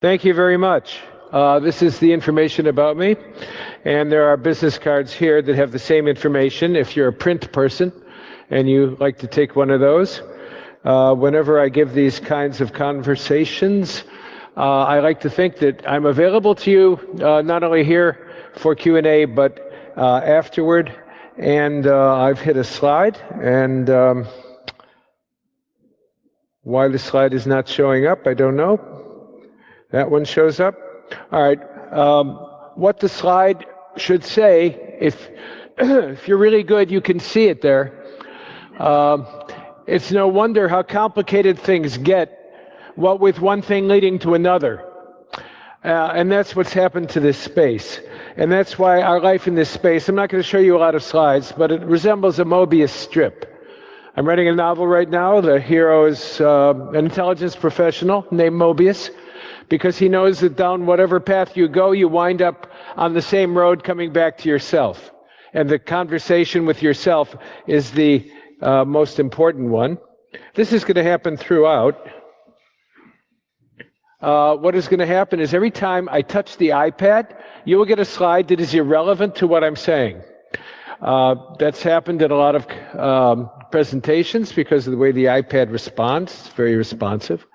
Thank you very much. This is the information about me, and there are business cards here that have the same information if you're a print person and you like to take one of those. Whenever I give these kinds of conversations, I like to think that I'm available to you, not only here for Q&A, but afterward. And I've hit a slide, and why the slide is not showing up, I don't know. That one shows up. All right. What the slide should say, if you're really good, you can see it there. It's no wonder how complicated things get, what with one thing leading to another. And that's what's happened to this space. And that's why our life in this space, I'm not going to show you a lot of slides, but it resembles a Mobius strip. I'm writing a novel right now. The hero is an intelligence professional named Mobius, because he knows that down whatever path you go, you wind up on the same road coming back to yourself. And the conversation with yourself is the most important one. This is going to happen throughout. What is going to happen is every time I touch the iPad, you will get a slide that is irrelevant to what I'm saying. That's happened in a lot of presentations because of the way the iPad responds. It's very responsive.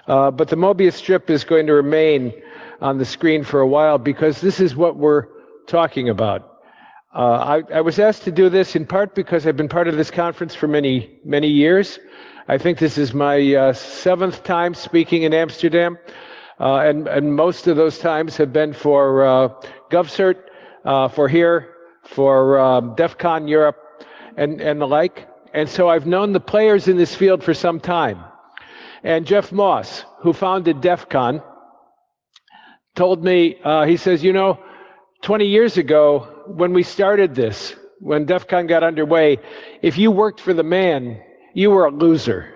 But the Mobius strip is going to remain on the screen for a while because this is what we're talking about. I was asked to do this in part because I've been part of this conference for many, many years. I think this is my seventh time speaking in Amsterdam, and most of those times have been for GovCert, for here, for DEF CON Europe, and the like. And so I've known the players in this field for some time. And Jeff Moss, who founded DEF CON, told me, he says, 20 years ago, when we started this, when DEF CON got underway, if you worked for the man, you were a loser.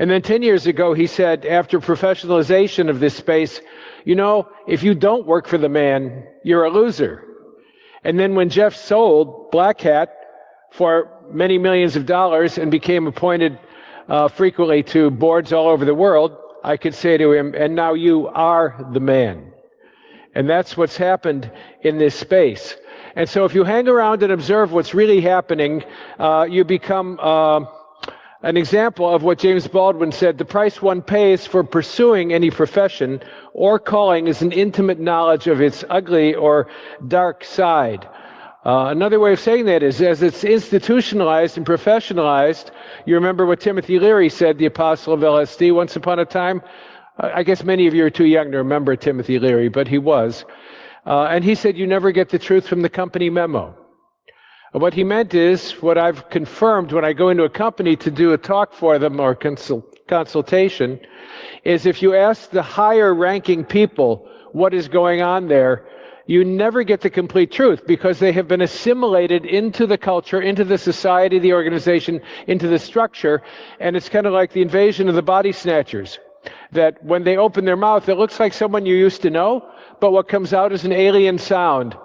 And then 10 years ago, he said, after professionalization of this space, if you don't work for the man, you're a loser. And then when Jeff sold Black Hat for many millions of dollars and became appointed frequently to boards all over the world, I could say to him, and now you are the man. And that's what's happened in this space. And so if you hang around and observe what's really happening, you become an example of what James Baldwin said: the price one pays for pursuing any profession or calling is an intimate knowledge of its ugly or dark side. Another way of saying that is, as it's institutionalized and professionalized, you remember what Timothy Leary said, the apostle of LSD, once upon a time. I guess many of you are too young to remember Timothy Leary, but he was. And he said, you never get the truth from the company memo. What he meant is, what I've confirmed when I go into a company to do a talk for them or consultation, is if you ask the higher ranking people what is going on there, you never get the complete truth because they have been assimilated into the culture, into the society, the organization, into the structure. And it's kind of like the invasion of the body snatchers, that when they open their mouth, it looks like someone you used to know, but what comes out is an alien sound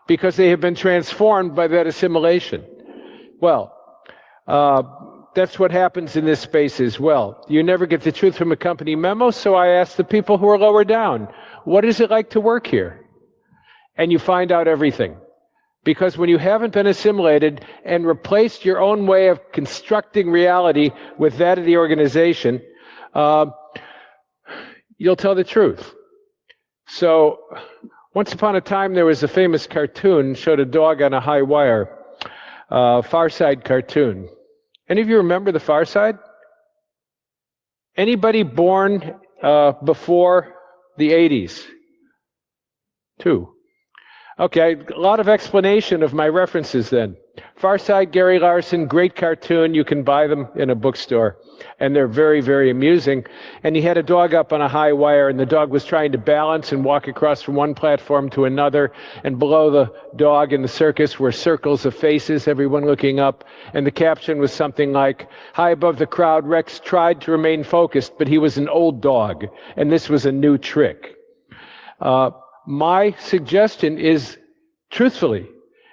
because they have been transformed by that assimilation. Well, that's what happens in this space as well. You never get the truth from a company memo, so I asked the people who are lower down, what is it like to work here? And you find out everything. Because when you haven't been assimilated and replaced your own way of constructing reality with that of the organization, you'll tell the truth. So, once upon a time, there was a famous cartoon, showed a dog on a high wire, Far Side cartoon. Any of you remember the Far Side? Anybody born before the 80s? Two. Okay, a lot of explanation of my references then. Far Side, Gary Larson, great cartoon. You can buy them in a bookstore. And they're very, very amusing. And he had a dog up on a high wire, and the dog was trying to balance and walk across from one platform to another. And below the dog in the circus were circles of faces, everyone looking up. And the caption was something like, high above the crowd, Rex tried to remain focused, but he was an old dog. And this was a new trick. My suggestion is, truthfully,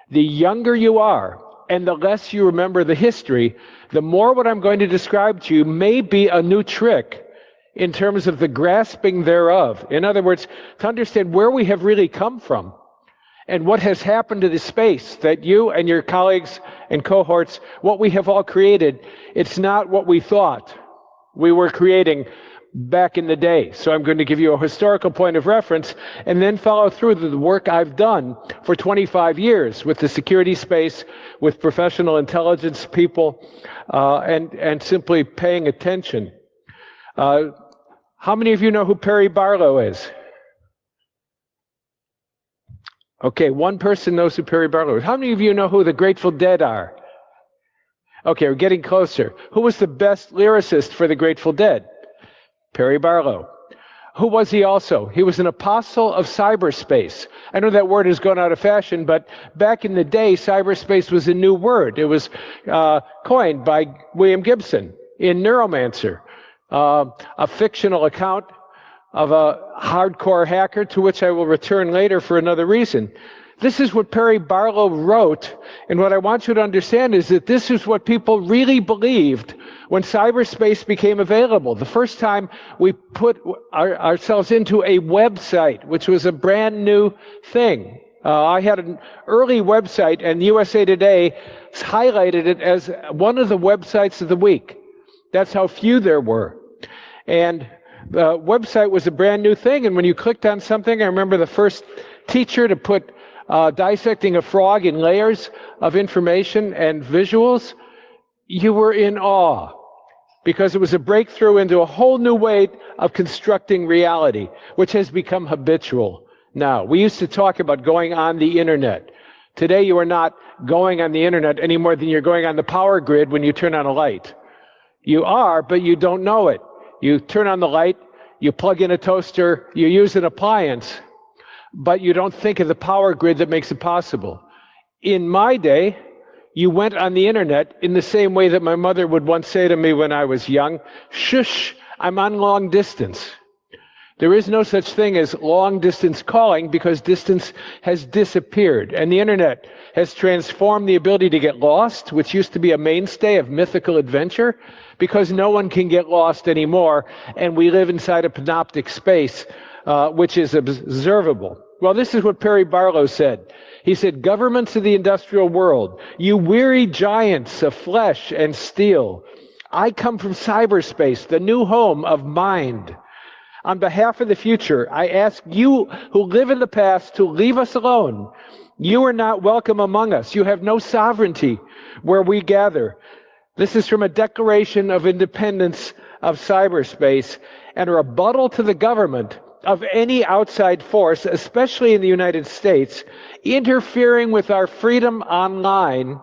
the younger you are and the less you remember the history, the more what I'm going to describe to you may be a new trick in terms of the grasping thereof. In other words, to understand where we have really come from and what has happened to the space that you and your colleagues and cohorts, what we have all created, it's not what we thought we were creating back in the day. So I'm going to give you a historical point of reference and then follow through the work I've done for 25 years with the security space, with professional intelligence people, and simply paying attention. How many of you know who Perry Barlow is? Okay, one person knows who Perry Barlow is. How many of you know who the Grateful Dead are? Okay, we're getting closer. Who was the best lyricist for the Grateful Dead? Perry Barlow. Who was he also? He was an apostle of cyberspace. I know that word has gone out of fashion, but back in the day, cyberspace was a new word. It was coined by William Gibson in Neuromancer, a fictional account of a hardcore hacker to which I will return later for another reason. This is what Perry Barlow wrote, and what I want you to understand is that this is what people really believed when cyberspace became available. The first time we put ourselves into a website, which was a brand new thing. I had an early website, and USA Today highlighted it as one of the websites of the week. That's how few there were. And the website was a brand new thing, and when you clicked on something, I remember the first teacher to put dissecting a frog in layers of information and visuals, you were in awe because it was a breakthrough into a whole new way of constructing reality, which has become habitual now. We used to talk about going on the internet. Today you are not going on the internet any more than you're going on the power grid when you turn on a light. You are, but you don't know it. You turn on the light, you plug in a toaster, you use an appliance, but you don't think of the power grid that makes it possible. In my day, you went on the internet in the same way that my mother would once say to me when I was young, shush, I'm on long distance. There is no such thing as long distance calling because distance has disappeared. And the internet has transformed the ability to get lost, which used to be a mainstay of mythical adventure, because no one can get lost anymore. And we live inside a panoptic space which is observable. Well, this is what Perry Barlow said. He said, governments of the industrial world, you weary giants of flesh and steel, I come from cyberspace, the new home of mind. On behalf of the future, I ask you who live in the past to leave us alone. You are not welcome among us. You have no sovereignty where we gather. This is from a Declaration of Independence of Cyberspace and a rebuttal to the government of any outside force, especially in the United States, interfering with our freedom online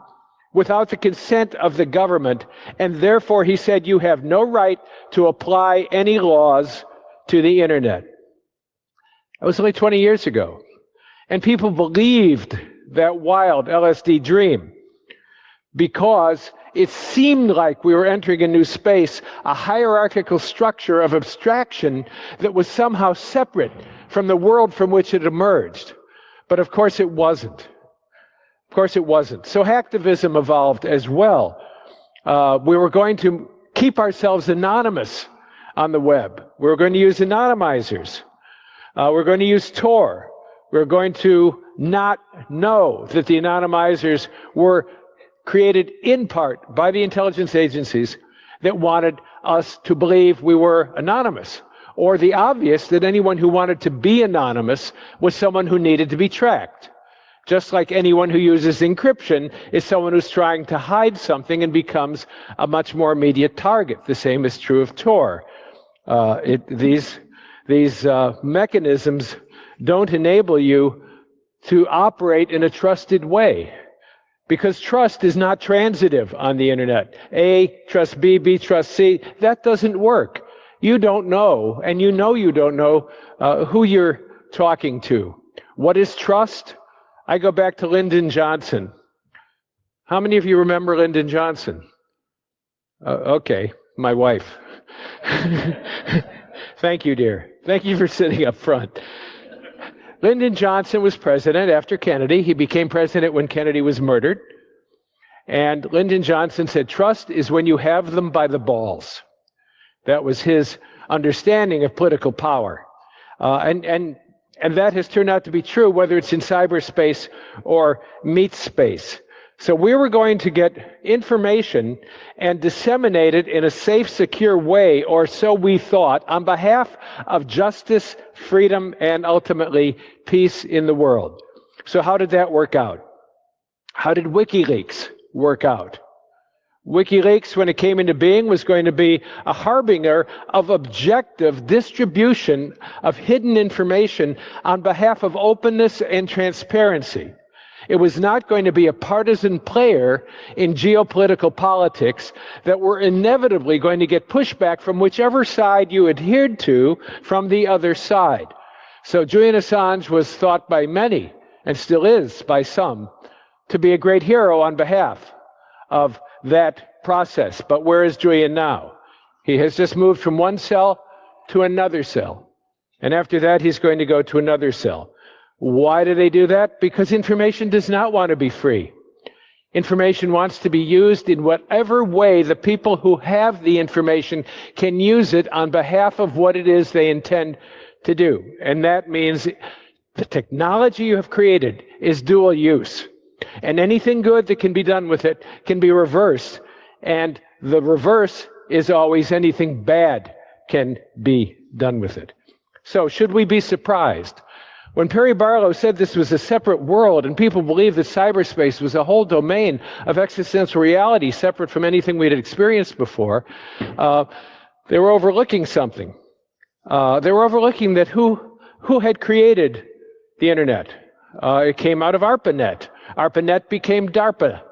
without the consent of the government. And therefore, he said, you have no right to apply any laws to the internet. That was only 20 years ago. And people believed that wild LSD dream because it seemed like we were entering a new space, a hierarchical structure of abstraction that was somehow separate from the world from which it emerged. But of course it wasn't. Of course it wasn't. So hacktivism evolved as well. We were going to keep ourselves anonymous on the web. We were going to use anonymizers. We're going to use Tor. We're going to not know that the anonymizers were created in part by the intelligence agencies that wanted us to believe we were anonymous, or the obvious that anyone who wanted to be anonymous was someone who needed to be tracked. Just like anyone who uses encryption is someone who's trying to hide something and becomes a much more immediate target. The same is true of Tor. These mechanisms don't enable you to operate in a trusted way, because trust is not transitive on the internet. A trusts B, B trusts C. That doesn't work. You don't know, and you don't know who you're talking to. What is trust? I go back to Lyndon Johnson. How many of you remember Lyndon Johnson? Okay, my wife. Thank you, dear. Thank you for sitting up front. Lyndon Johnson was president after Kennedy. He became president when Kennedy was murdered. And Lyndon Johnson said, trust is when you have them by the balls. That was his understanding of political power. And that has turned out to be true, whether it's in cyberspace or meat space. So we were going to get information and disseminate it in a safe, secure way, or so we thought, on behalf of justice, freedom, and ultimately peace in the world. So how did that work out? How did WikiLeaks work out? WikiLeaks, when it came into being, was going to be a harbinger of objective distribution of hidden information on behalf of openness and transparency. It was not going to be a partisan player in geopolitical politics that were inevitably going to get pushback from whichever side you adhered to from the other side. So Julian Assange was thought by many, and still is by some, to be a great hero on behalf of that process. But where is Julian now? He has just moved from one cell to another cell. And after that, he's going to go to another cell. Why do they do that? Because information does not want to be free. Information wants to be used in whatever way the people who have the information can use it on behalf of what it is they intend to do. And that means the technology you have created is dual use. And anything good that can be done with it can be reversed. And the reverse is always anything bad can be done with it. So should we be surprised? When Perry Barlow said this was a separate world and people believed that cyberspace was a whole domain of existential reality separate from anything we'd experienced before, they were overlooking something. They were overlooking that who had created the internet? It came out of ARPANET. ARPANET became DARPA.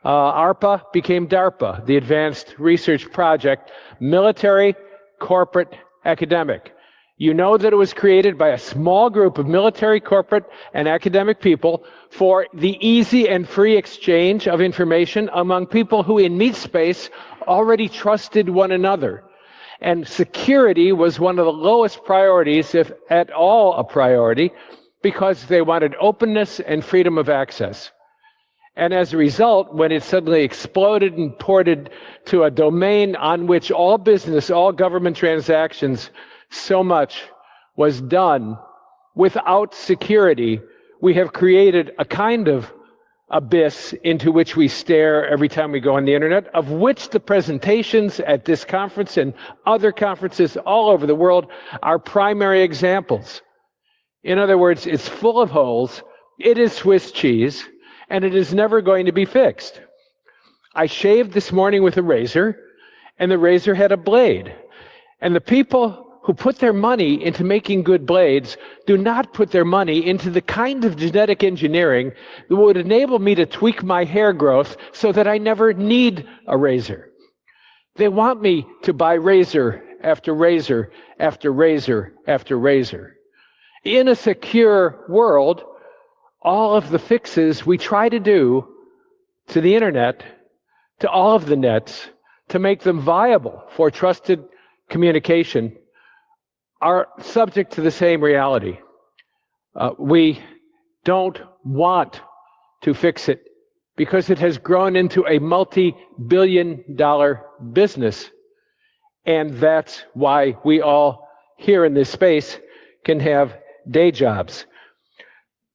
ARPA became DARPA, the Advanced Research Project, military, corporate, academic. You know that it was created by a small group of military, corporate, and academic people for the easy and free exchange of information among people who in meat space already trusted one another. And security was one of the lowest priorities, if at all a priority, because they wanted openness and freedom of access. And as a result, when it suddenly exploded and ported to a domain on which all business, all government transactions, so much was done without security, we have created a kind of abyss into which we stare every time we go on the internet, of which the presentations at this conference and other conferences all over the world are primary examples. In other words, it's full of holes, it is Swiss cheese, and it is never going to be fixed. I shaved this morning with a razor, and the razor had a blade. And the people who put their money into making good blades do not put their money into the kind of genetic engineering that would enable me to tweak my hair growth so that I never need a razor. They want me to buy razor after razor after razor after razor. In a secure world, all of the fixes we try to do to the internet, to all of the nets, to make them viable for trusted communication, are subject to the same reality. We don't want to fix it because it has grown into a multi-billion-dollar business. And that's why we all here in this space can have day jobs.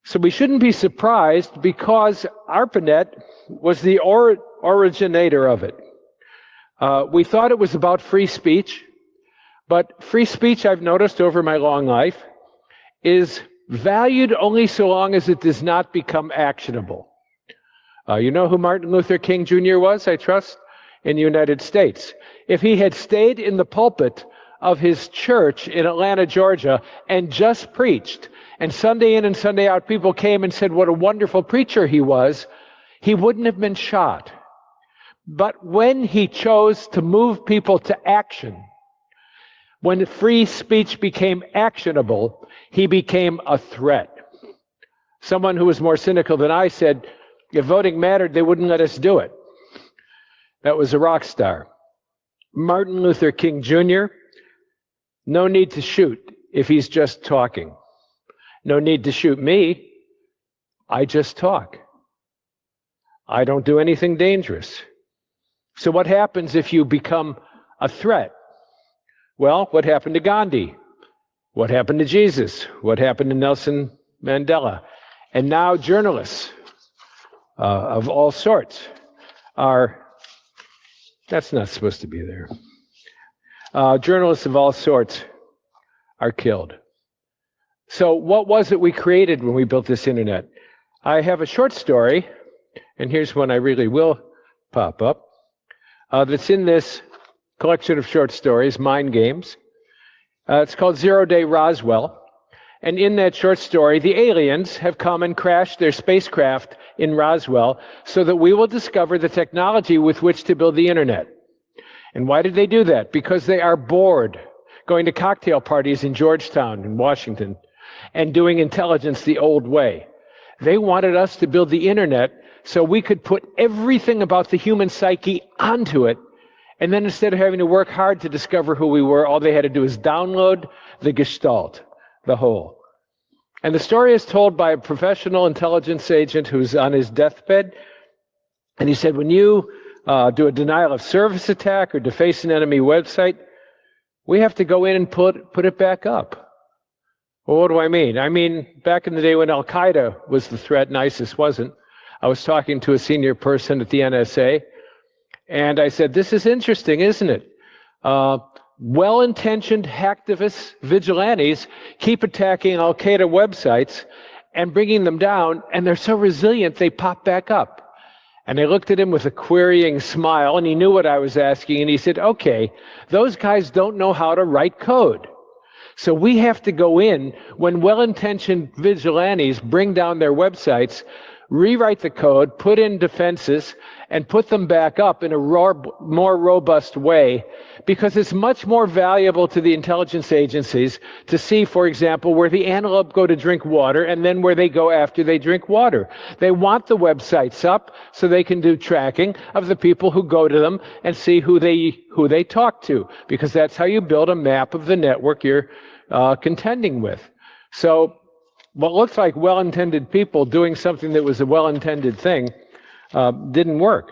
So we shouldn't be surprised because ARPANET was the originator of it. We thought it was about free speech. But free speech, I've noticed over my long life, is valued only so long as it does not become actionable. You know who Martin Luther King Jr. was, I trust, in the United States. If he had stayed in the pulpit of his church in Atlanta, Georgia, and just preached, and Sunday in and Sunday out people came and said what a wonderful preacher he was, he wouldn't have been shot. But when he chose to move people to action, when free speech became actionable, he became a threat. Someone who was more cynical than I said, if voting mattered, they wouldn't let us do it. That was a rock star. Martin Luther King Jr., no need to shoot if he's just talking. No need to shoot me. I just talk. I don't do anything dangerous. So what happens if you become a threat? Well, what happened to Gandhi? What happened to Jesus? What happened to Nelson Mandela? And now journalists of all sorts are, that's not supposed to be there. Journalists of all sorts are killed. So what was it we created when we built this internet? I have a short story, and here's one I really will pop up, that's in this collection of short stories, Mind Games. It's called Zero Day Roswell. And in that short story, the aliens have come and crashed their spacecraft in Roswell so that we will discover the technology with which to build the internet. And why did they do that? Because they are bored going to cocktail parties in Georgetown in Washington and doing intelligence the old way. They wanted us to build the internet so we could put everything about the human psyche onto it. And then instead of having to work hard to discover who we were, all they had to do is download the gestalt, the whole. And the story is told by a professional intelligence agent who's on his deathbed. And he said, when you do a denial of service attack or deface an enemy website, we have to go in and put it back up. Well, what do I mean? I mean, back in the day when Al-Qaeda was the threat and ISIS wasn't, I was talking to a senior person at the NSA, and I said, this is interesting, isn't it? Well-intentioned hacktivists, vigilantes, keep attacking Al-Qaeda websites and bringing them down, and they're so resilient they pop back up. And I looked at him with a querying smile, and he knew what I was asking, and he said, okay, those guys don't know how to write code. So we have to go in when well-intentioned vigilantes bring down their websites, rewrite the code, put in defenses, and put them back up in a more robust way, because it's much more valuable to the intelligence agencies to see, for example, where the antelope go to drink water and then where they go after they drink water. They want the websites up so they can do tracking of the people who go to them and see who they talk to, because that's how you build a map of the network you're contending with. So what looks like well-intended people doing something that was a well-intended thing didn't work.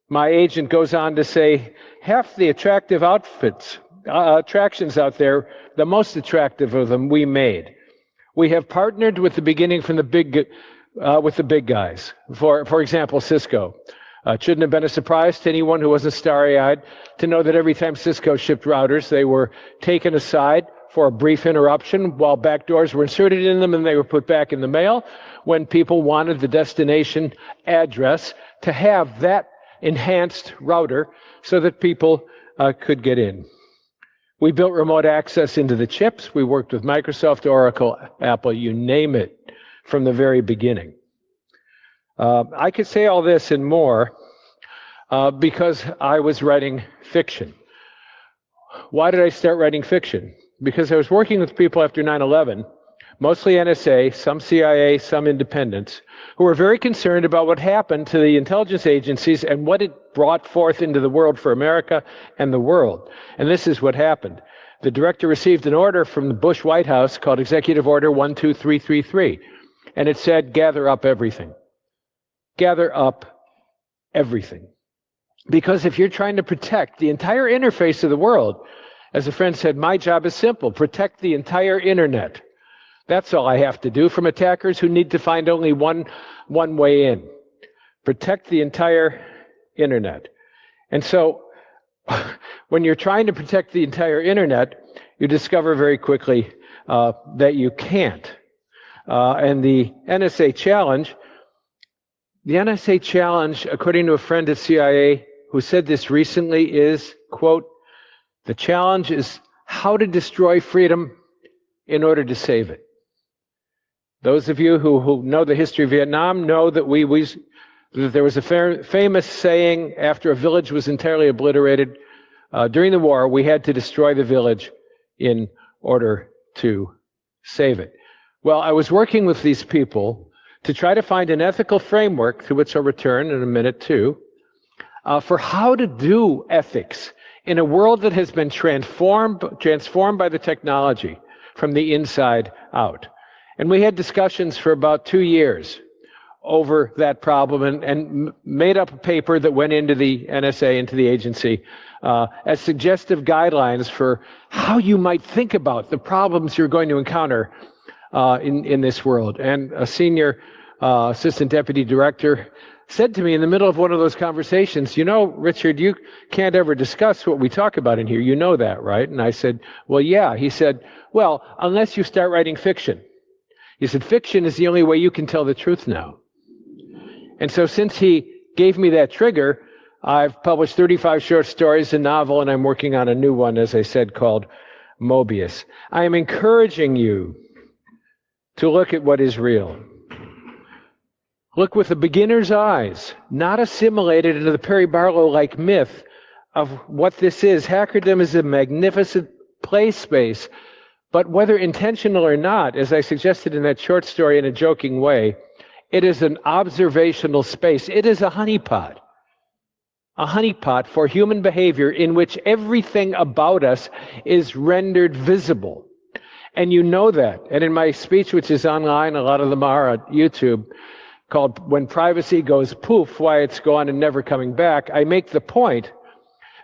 My agent goes on to say, half the attractive attractions out there, the most attractive of them we made. We have partnered with the beginning from the big guys. For example, Cisco. It shouldn't have been a surprise to anyone who wasn't starry-eyed to know that every time Cisco shipped routers, they were taken aside for a brief interruption while backdoors were inserted in them and they were put back in the mail when people wanted the destination address to have that enhanced router so that people could get in. We built remote access into the chips. We worked with Microsoft, Oracle, Apple, you name it, from the very beginning. I could say all this and more because I was writing fiction. Why did I start writing fiction? Because I was working with people after 9/11, mostly NSA, some CIA, some independents, who were very concerned about what happened to the intelligence agencies and what it brought forth into the world for America and the world. And this is what happened. The director received an order from the Bush White House called Executive Order 12333, and it said, gather up everything. Gather up everything. Because if you're trying to protect the entire interface of the world, as a friend said, my job is simple, protect the entire internet. That's all I have to do from attackers who need to find only one way in. Protect the entire internet. And so when you're trying to protect the entire internet, you discover very quickly that you can't. And the NSA challenge, according to a friend at CIA who said this recently, is, quote, the challenge is how to destroy freedom in order to save it. Those of you who know the history of Vietnam know that that there was a famous saying after a village was entirely obliterated during the war, we had to destroy the village in order to save it. Well, I was working with these people to try to find an ethical framework, to which I'll return in a minute too, for how to do ethics in a world that has been transformed by the technology from the inside out. And we had discussions for about 2 years over that problem and made up a paper that went into the NSA, into the agency, as suggestive guidelines for how you might think about the problems you're going to encounter in this world. And a senior assistant deputy director said to me in the middle of one of those conversations, you know, Richard, you can't ever discuss what we talk about in here. You know that, right? And I said, well, yeah. He said, well, unless you start writing fiction. He said, fiction is the only way you can tell the truth now. And so since he gave me that trigger, I've published 35 short stories, a novel, and I'm working on a new one, as I said, called Mobius. I am encouraging you to look at what is real. Look with a beginner's eyes, not assimilated into the Perry Barlow-like myth of what this is. Hackerdom is a magnificent play space, but whether intentional or not, as I suggested in that short story in a joking way, it is an observational space. It is a honeypot for human behavior in which everything about us is rendered visible. And you know that. And in my speech, which is online, a lot of them are on YouTube, called When Privacy Goes Poof, Why It's Gone and Never Coming Back, I make the point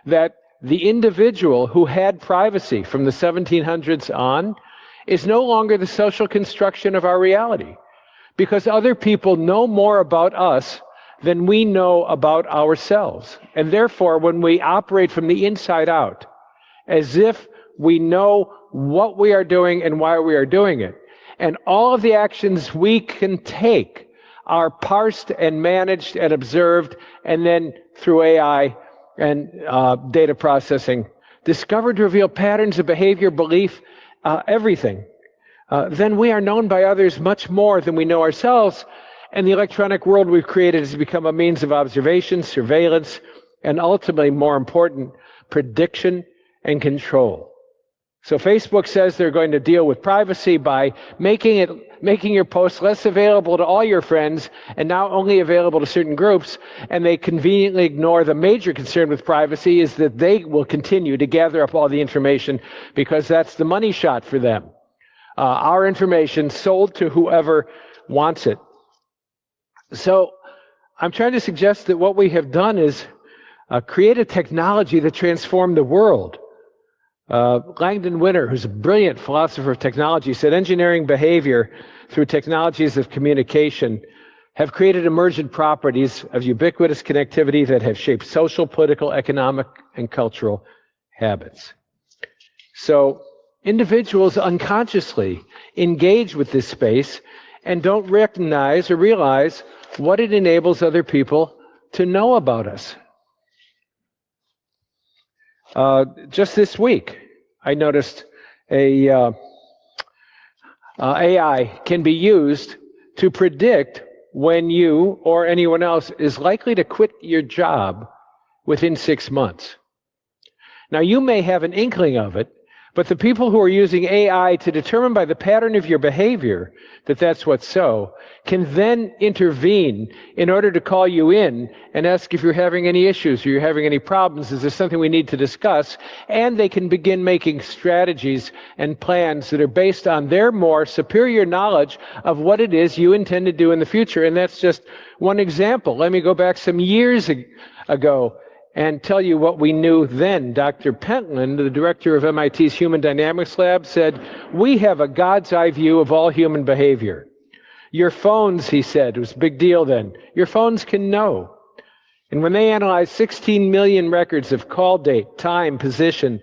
that the individual who had privacy from the 1700s on is no longer the social construction of our reality, because other people know more about us than we know about ourselves. And therefore, when we operate from the inside out, as if we know what we are doing and why we are doing it, and all of the actions we can take are parsed and managed and observed, and then through AI and data processing, discovered to reveal patterns of behavior, belief, everything, then we are known by others much more than we know ourselves, and the electronic world we've created has become a means of observation, surveillance, and ultimately, more important, prediction and control. So Facebook says they're going to deal with privacy by making your posts less available to all your friends and now only available to certain groups, and they conveniently ignore the major concern with privacy is that they will continue to gather up all the information because that's the money shot for them. Our information sold to whoever wants it. So I'm trying to suggest that what we have done is create a technology that transformed the world. Langdon Winter, who's a brilliant philosopher of technology, said engineering behavior through technologies of communication have created emergent properties of ubiquitous connectivity that have shaped social, political, economic, and cultural habits. So individuals unconsciously engage with this space and don't recognize or realize what it enables other people to know about us. Just this week, I noticed AI can be used to predict when you or anyone else is likely to quit your job within 6 months. Now, you may have an inkling of it, but the people who are using AI to determine by the pattern of your behavior that that's what's so, can then intervene in order to call you in and ask if you're having any issues or you're having any problems. Is there something we need to discuss? And they can begin making strategies and plans that are based on their more superior knowledge of what it is you intend to do in the future. And that's just one example. Let me go back some years ago and tell you what we knew then. Dr. Pentland, the director of MIT's Human Dynamics Lab, said, we have a God's eye view of all human behavior. Your phones, he said, it was a big deal then, your phones can know. And when they analyzed 16 million records of call date, time, position,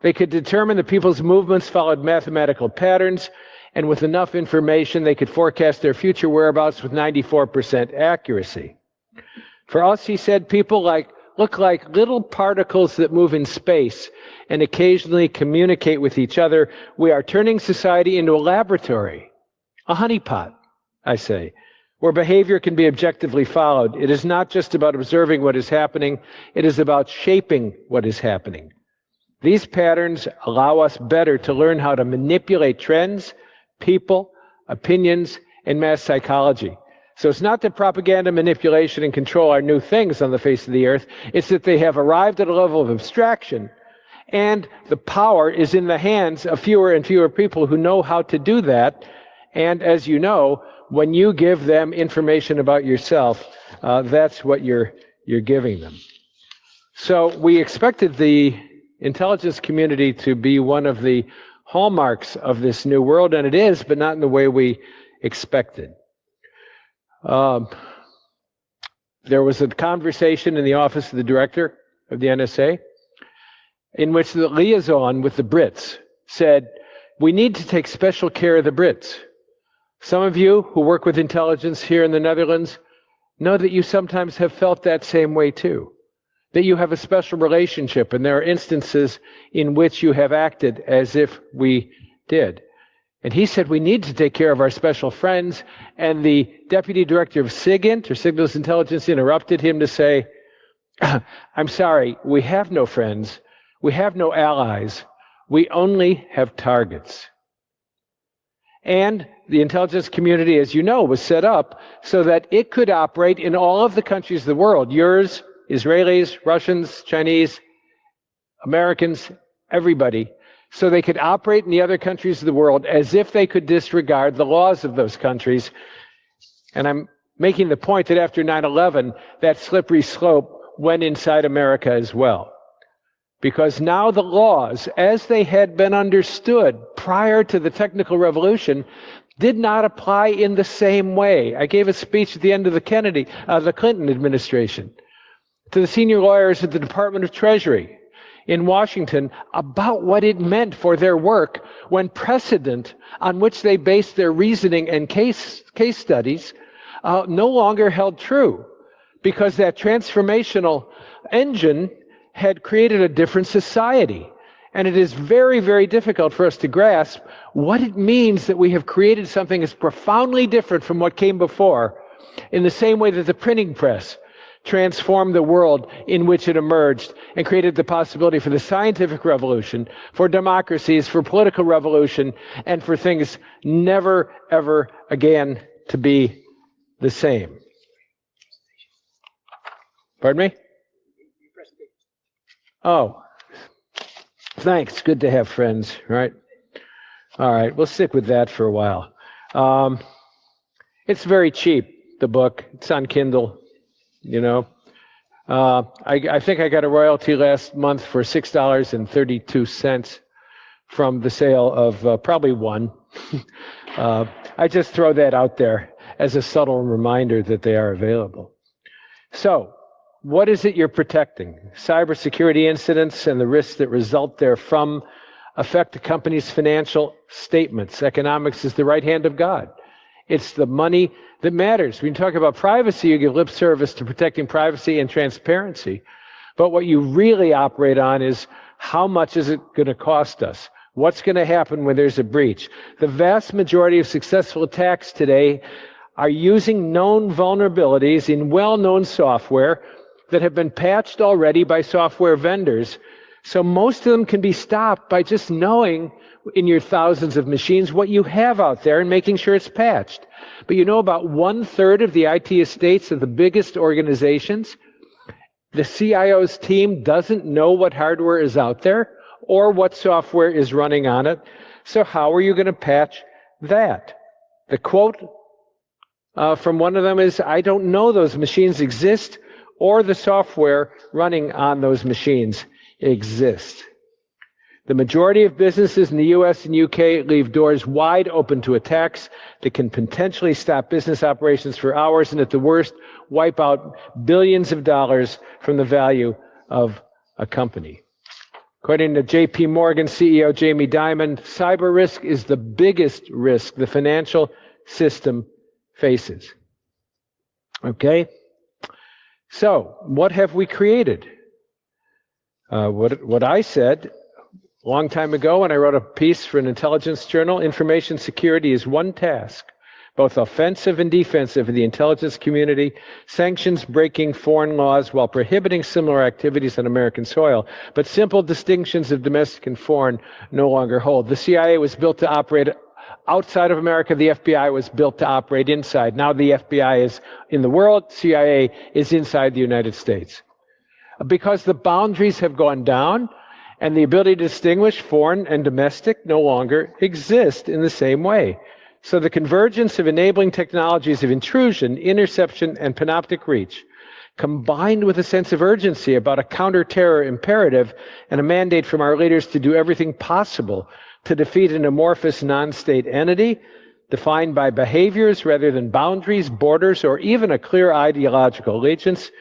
they could determine that people's movements followed mathematical patterns, and with enough information, they could forecast their future whereabouts with 94% accuracy. For us, he said, people look like little particles that move in space and occasionally communicate with each other. We are turning society into a laboratory, a honeypot, I say, where behavior can be objectively followed. It is not just about observing what is happening, it is about shaping what is happening. These patterns allow us better to learn how to manipulate trends, people, opinions, and mass psychology. So it's not that propaganda, manipulation, and control are new things on the face of the earth. It's that they have arrived at a level of abstraction, and the power is in the hands of fewer and fewer people who know how to do that. And as you know, when you give them information about yourself, that's what you're giving them. So we expected the intelligence community to be one of the hallmarks of this new world, and it is, but not in the way we expected. There was a conversation in the office of the director of the NSA in which the liaison with the Brits said, we need to take special care of the Brits. Some of you who work with intelligence here in the Netherlands know that you sometimes have felt that same way too, that you have a special relationship, and there are instances in which you have acted as if we did. And he said, we need to take care of our special friends. And the deputy director of SIGINT, or Signals Intelligence, interrupted him to say, I'm sorry, we have no friends. We have no allies. We only have targets. And the intelligence community, as you know, was set up so that it could operate in all of the countries of the world. Yours, Israelis, Russians, Chinese, Americans, everybody. So they could operate in the other countries of the world as if they could disregard the laws of those countries. And I'm making the point that after 9/11, that slippery slope went inside America as well. Because now the laws, as they had been understood prior to the technical revolution, did not apply in the same way. I gave a speech at the end of the Clinton administration to the senior lawyers at the Department of Treasury in Washington about what it meant for their work when precedent on which they based their reasoning and case studies no longer held true, because that transformational engine had created a different society. And it is very, very difficult for us to grasp what it means that we have created something that's profoundly different from what came before, in the same way that the printing press transformed the world in which it emerged and created the possibility for the scientific revolution, for democracies, for political revolution, and for things never, ever again to be the same. Pardon me? Oh, thanks. Good to have friends, right? All right, we'll stick with that for a while. It's very cheap, the book. It's on Kindle, you know. I think I got a royalty last month for $6.32 from the sale of probably one. I just throw that out there as a subtle reminder that they are available. So, what is it you're protecting? Cybersecurity incidents and the risks that result therefrom affect a company's financial statements. Economics is the right hand of God. It's the money that matters. When you talk about privacy, you give lip service to protecting privacy and transparency. But what you really operate on is how much is it going to cost us? What's going to happen when there's a breach? The vast majority of successful attacks today are using known vulnerabilities in well-known software that have been patched already by software vendors. So most of them can be stopped by just knowing in your thousands of machines what you have out there and making sure it's patched. But you know, about 1/3 of the IT estates of the biggest organizations, the CIO's team doesn't know what hardware is out there or what software is running on it. So how are you going to patch that? The quote from one of them is, I don't know those machines exist or the software running on those machines exist. The majority of businesses in the US and UK leave doors wide open to attacks that can potentially stop business operations for hours and at the worst, wipe out billions of dollars from the value of a company. According to JP Morgan CEO Jamie Dimon, cyber risk is the biggest risk the financial system faces. Okay? So, what have we created? What I said a long time ago when I wrote a piece for an intelligence journal, information security is one task, both offensive and defensive in the intelligence community, sanctions breaking foreign laws while prohibiting similar activities on American soil. But simple distinctions of domestic and foreign no longer hold. The CIA was built to operate outside of America. The FBI was built to operate inside. Now the FBI is in the world, CIA is inside the United States. Because the boundaries have gone down and the ability to distinguish foreign and domestic no longer exist in the same way. So the convergence of enabling technologies of intrusion, interception, and panoptic reach, combined with a sense of urgency about a counter-terror imperative and a mandate from our leaders to do everything possible to defeat an amorphous non-state entity defined by behaviors rather than boundaries, borders, or even a clear ideological allegiance,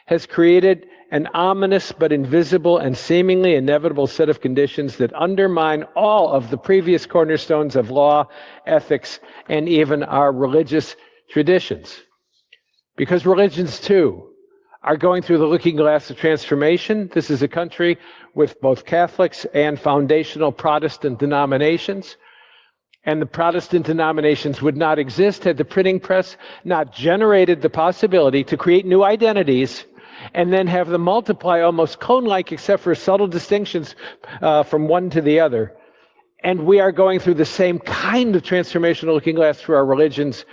has created an ominous but invisible and seemingly inevitable set of conditions that undermine all of the previous cornerstones of law, ethics, and even our religious traditions. Because religions, too, are going through the looking glass of transformation. This is a country with both Catholics and foundational Protestant denominations. And the Protestant denominations would not exist had the printing press not generated the possibility to create new identities and then have them multiply almost clone-like, except for subtle distinctions from one to the other. And we are going through the same kind of transformational looking glass through our religions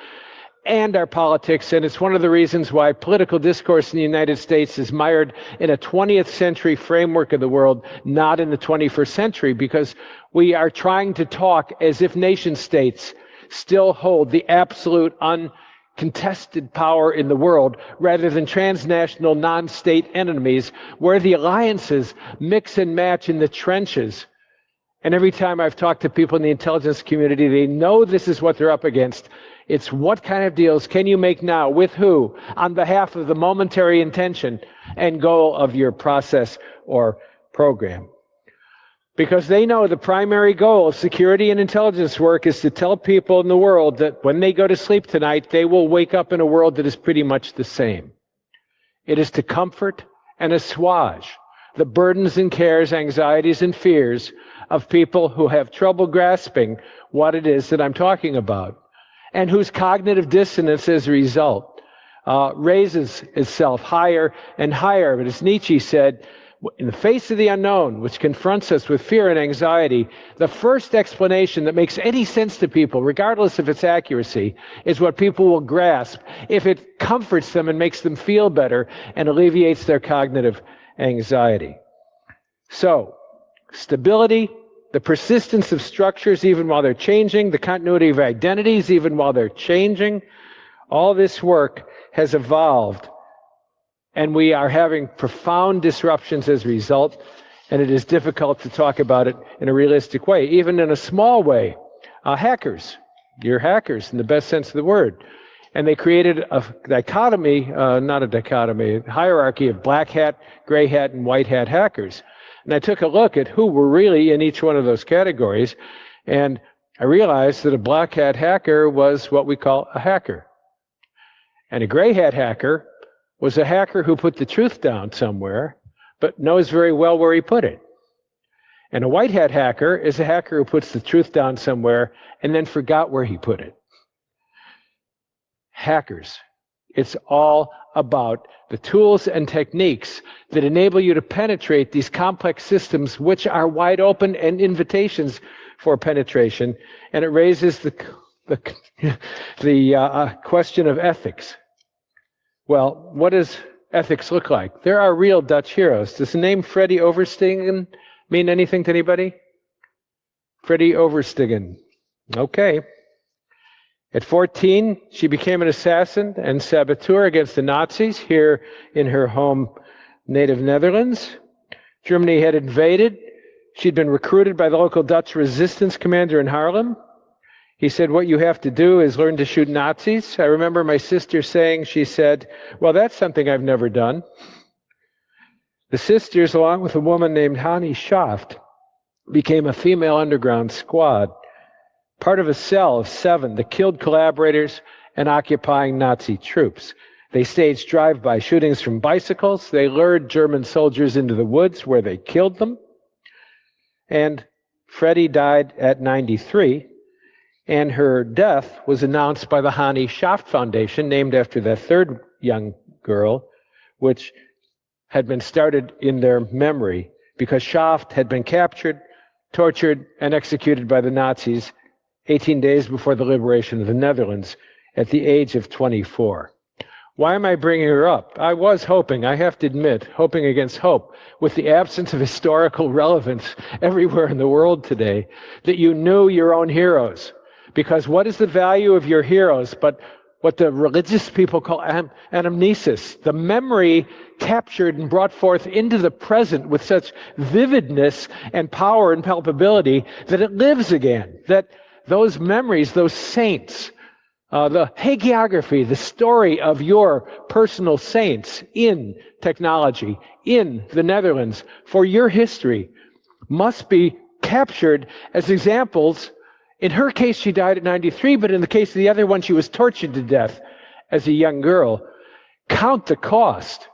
and our politics, and it's one of the reasons why political discourse in the United States is mired in a 20th century framework of the world, not in the 21st century, because we are trying to talk as if nation states still hold the absolute uncontested power in the world, rather than transnational non-state enemies, where the alliances mix and match in the trenches. And every time I've talked to people in the intelligence community, they know this is what they're up against. It's what kind of deals can you make now, with who, on behalf of the momentary intention and goal of your process or program. Because they know the primary goal of security and intelligence work is to tell people in the world that when they go to sleep tonight, they will wake up in a world that is pretty much the same. It is to comfort and assuage the burdens and cares, anxieties and fears of people who have trouble grasping what it is that I'm talking about, and whose cognitive dissonance as a result raises itself higher and higher. But as Nietzsche said, in the face of the unknown, which confronts us with fear and anxiety, the first explanation that makes any sense to people, regardless of its accuracy, is what people will grasp if it comforts them and makes them feel better and alleviates their cognitive anxiety. So, stability, the persistence of structures even while they're changing, the continuity of identities even while they're changing, all this work has evolved, and we are having profound disruptions as a result, and it is difficult to talk about it in a realistic way, even in a small way. Hackers, you're hackers in the best sense of the word. And they created a dichotomy, hierarchy of black hat, gray hat, and white hat hackers. And I took a look at who were really in each one of those categories, and I realized that a black hat hacker was what we call a hacker. And a gray hat hacker was a hacker who put the truth down somewhere, but knows very well where he put it. And a white hat hacker is a hacker who puts the truth down somewhere and then forgot where he put it. Hackers. It's all about the tools and techniques that enable you to penetrate these complex systems, which are wide open and invitations for penetration. And it raises the question of ethics. Well, what does ethics look like? There are real Dutch heroes. Does the name Freddy Overstegen mean anything to anybody? Freddy Overstegen. Okay. At 14, she became an assassin and saboteur against the Nazis here in her home native Netherlands. Germany had invaded. She'd been recruited by the local Dutch resistance commander in Haarlem. He said, what you have to do is learn to shoot Nazis. I remember my sister saying, she said, well, that's something I've never done. The sisters, along with a woman named Hannie Schaft, became a female underground squad, part of a cell of 7 that killed collaborators and occupying Nazi troops. They staged drive-by shootings from bicycles. They lured German soldiers into the woods where they killed them. And Freddie died at 93, and her death was announced by the Hannie Schaft Foundation, named after that third young girl, which had been started in their memory because Schaft had been captured, tortured, and executed by the Nazis 18 days before the liberation of the Netherlands at the age of 24. Why am I bringing her up? I was hoping, I have to admit, hoping against hope, with the absence of historical relevance everywhere in the world today, that you knew your own heroes. Because what is the value of your heroes but what the religious people call anamnesis, the memory captured and brought forth into the present with such vividness and power and palpability that it lives again, that those memories, those saints, the hagiography, the story of your personal saints in technology, in the Netherlands, for your history, must be captured as examples. In her case, she died at 93, but in the case of the other one, she was tortured to death as a young girl. Count the cost.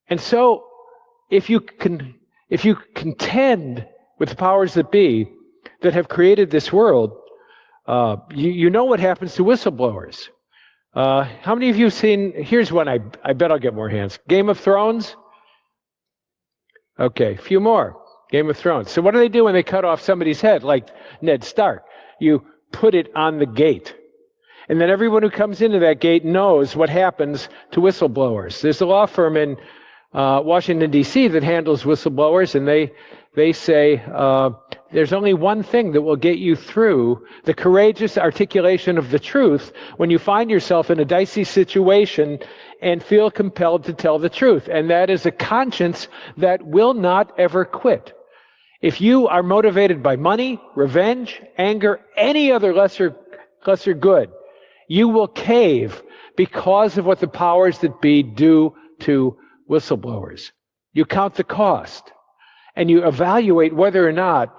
And so, if you contend with the powers that be that have created this world, you know what happens to whistleblowers. How many of you have seen, here's one, I bet I'll get more hands. Game of Thrones? Okay, a few more. Game of Thrones. So what do they do when they cut off somebody's head, like Ned Stark? You put it on the gate. And then everyone who comes into that gate knows what happens to whistleblowers. There's a law firm in Washington, D.C. that handles whistleblowers, and they say there's only one thing that will get you through the courageous articulation of the truth when you find yourself in a dicey situation and feel compelled to tell the truth, and that is a conscience that will not ever quit. If you are motivated by money, revenge, anger, any other lesser good, you will cave because of what the powers that be do to whistleblowers. You count the cost, and you evaluate whether or not,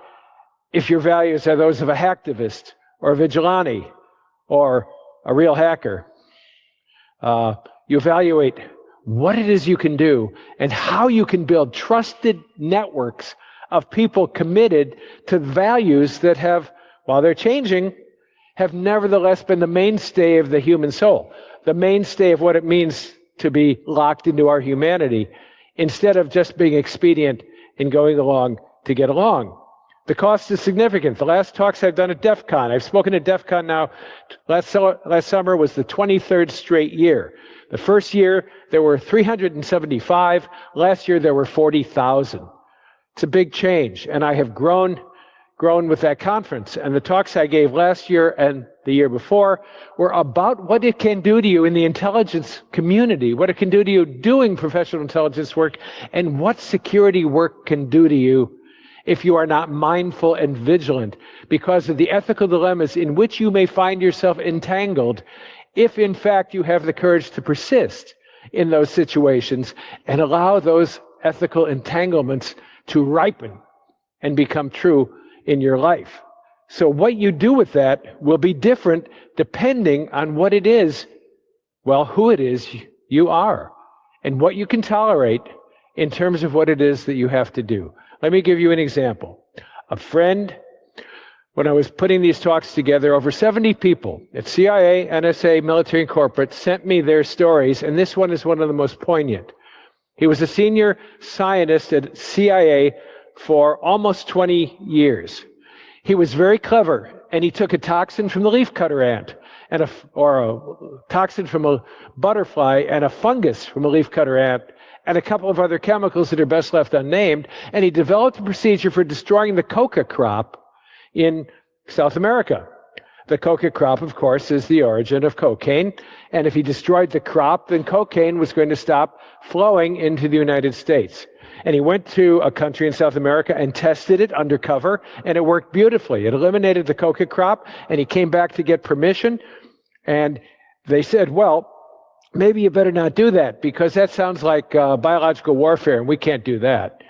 if your values are those of a hacktivist or a vigilante or a real hacker, you evaluate what it is you can do and how you can build trusted networks of people committed to values that have, while they're changing, have nevertheless been the mainstay of the human soul, the mainstay of what it means to be locked into our humanity, instead of just being expedient in going along to get along. The cost is significant. The last talks I've done at DEF CON, I've spoken at DEF CON now, last summer was the 23rd straight year. The first year, there were 375. Last year, there were 40,000. It's a big change, and I have grown with that conference. And the talks I gave last year and the year before were about what it can do to you in the intelligence community, what it can do to you doing professional intelligence work, and what security work can do to you if you are not mindful and vigilant because of the ethical dilemmas in which you may find yourself entangled if, in fact, you have the courage to persist in those situations and allow those ethical entanglements to ripen and become true in your life. So what you do with that will be different depending on what it is, well, who it is you are, and what you can tolerate in terms of what it is that you have to do. Let me give you an example. A friend, when I was putting these talks together, over 70 people at CIA, NSA, military, and corporate sent me their stories, and this one is one of the most poignant. He was a senior scientist at CIA for almost 20 years. He was very clever, and he took a toxin from the leafcutter ant, or a toxin from a butterfly, and a fungus from a leafcutter ant, and a couple of other chemicals that are best left unnamed, and he developed a procedure for destroying the coca crop in South America. The coca crop, of course, is the origin of cocaine, and if he destroyed the crop, then cocaine was going to stop flowing into the United States. And he went to a country in South America and tested it undercover, and it worked beautifully. It eliminated the coca crop, and he came back to get permission, and they said, well, maybe you better not do that, because that sounds like biological warfare, and we can't do that.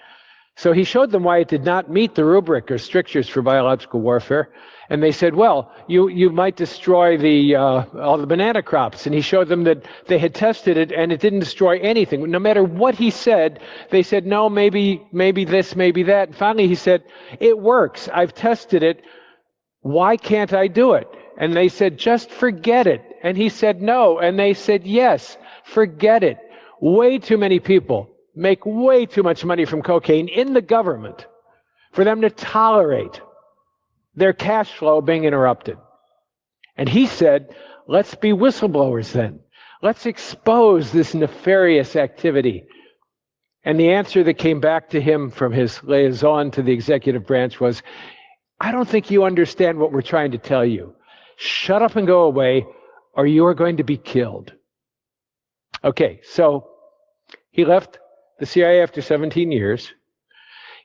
So he showed them why it did not meet the rubric or strictures for biological warfare. And they said, well, you might destroy all the banana crops. And he showed them that they had tested it and it didn't destroy anything. No matter what he said, they said, no, maybe this, maybe that. And finally he said, it works. I've tested it. Why can't I do it? And they said, just forget it. And he said, no. And they said, yes, forget it. Way too many people make way too much money from cocaine in the government for them to tolerate their cash flow being interrupted. And he said, let's be whistleblowers then. Let's expose this nefarious activity. And the answer that came back to him from his liaison to the executive branch was, I don't think you understand what we're trying to tell you. Shut up and go away, or you are going to be killed. Okay, so he left the CIA after 17 years.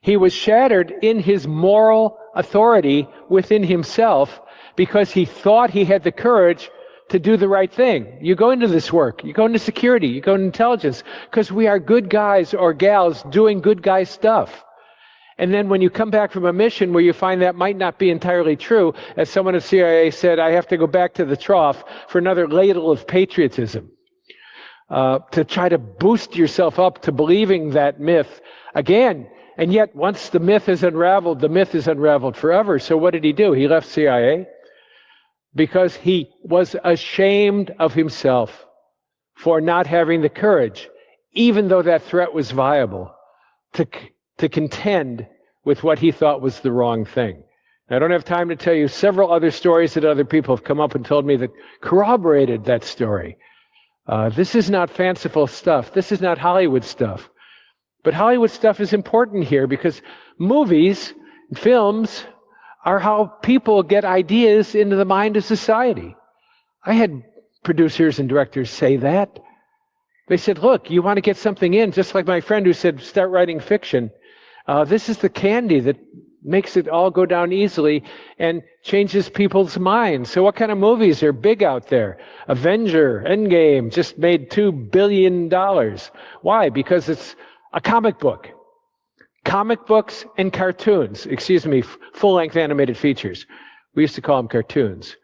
He was shattered in his moral authority within himself because he thought he had the courage to do the right thing. You go into this work, you go into security, you go into intelligence, because we are good guys or gals doing good guy stuff. And then when you come back from a mission where you find that might not be entirely true, as someone at CIA said, I have to go back to the trough for another ladle of patriotism, to try to boost yourself up to believing that myth again. And yet, once the myth is unraveled, the myth is unraveled forever. So what did he do? He left CIA because he was ashamed of himself for not having the courage, even though that threat was viable, to contend with what he thought was the wrong thing. I don't have time to tell you several other stories that other people have come up and told me that corroborated that story. This is not fanciful stuff. This is not Hollywood stuff. But Hollywood stuff is important here because movies and films are how people get ideas into the mind of society. I had producers and directors say that. They said, look, you want to get something in, just like my friend who said, start writing fiction. This is the candy that makes it all go down easily and changes people's minds. So what kind of movies are big out there? Avenger, Endgame, just made $2 billion. Why? Because it's a comic book. Comic books and cartoons, full-length animated features, we used to call them cartoons,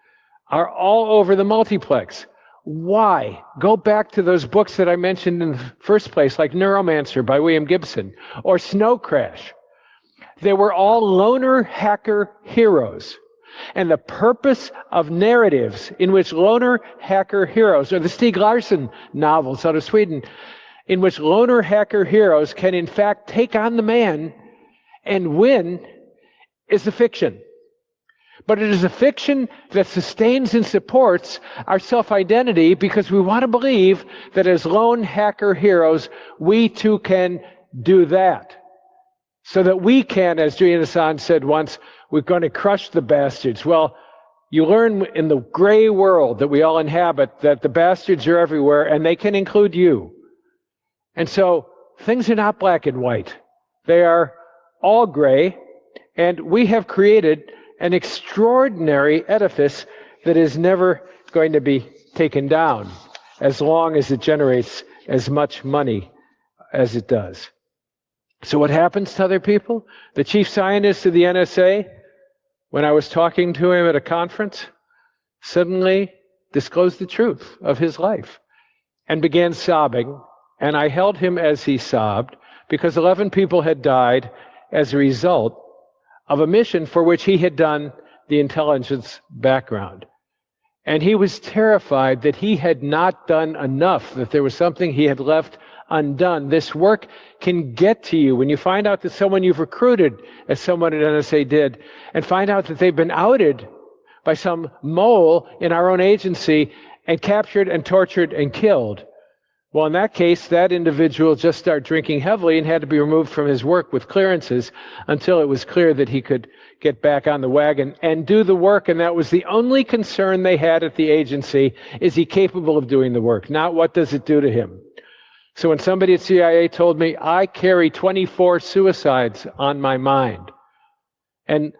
are all over the multiplex. Why? Go back to those books that I mentioned in the first place, like Neuromancer by William Gibson, or Snow Crash. They were all loner hacker heroes. And the purpose of narratives in which loner hacker heroes, or the Stieg Larsson novels out of Sweden, in which loner hacker heroes can in fact take on the man and win, is a fiction. But it is a fiction that sustains and supports our self-identity because we want to believe that as lone hacker heroes, we too can do that. So that we can, as Julian Assange said once, we're going to crush the bastards. Well, you learn in the gray world that we all inhabit that the bastards are everywhere and they can include you. And so things are not black and white. They are all gray, and we have created an extraordinary edifice that is never going to be taken down as long as it generates as much money as it does. So what happens to other people? The chief scientist of the NSA, when I was talking to him at a conference, suddenly disclosed the truth of his life and began sobbing. And I held him as he sobbed because 11 people had died as a result of a mission for which he had done the intelligence background. And he was terrified that he had not done enough, that there was something he had left undone. This work can get to you when you find out that someone you've recruited, as someone at NSA did, and find out that they've been outed by some mole in our own agency and captured and tortured and killed. Well, in that case, that individual just started drinking heavily and had to be removed from his work with clearances until it was clear that he could get back on the wagon and do the work. And that was the only concern they had at the agency. Is he capable of doing the work? Not what does it do to him? So when somebody at CIA told me, I carry 24 suicides on my mind, and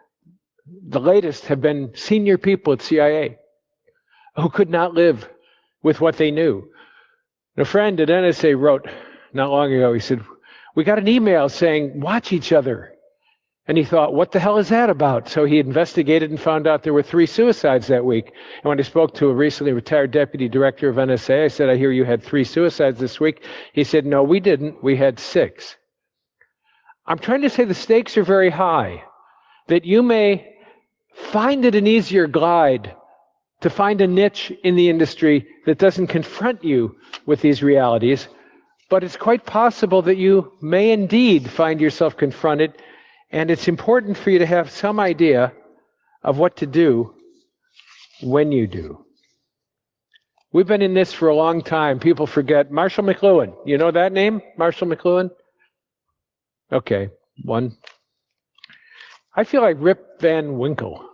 the latest have been senior people at CIA who could not live with what they knew. A friend at NSA wrote not long ago, he said, we got an email saying, watch each other. And he thought, what the hell is that about? So he investigated and found out there were 3 suicides that week. And when I spoke to a recently retired deputy director of NSA, I said, I hear you had 3 suicides this week. He said, no, we didn't. We had 6. I'm trying to say the stakes are very high, that you may find it an easier glide to find a niche in the industry that doesn't confront you with these realities, but it's quite possible that you may indeed find yourself confronted, and it's important for you to have some idea of what to do when you do. We've been in this for a long time. People forget. Marshall McLuhan, you know that name? Marshall McLuhan? Okay, one. I feel like Rip Van Winkle.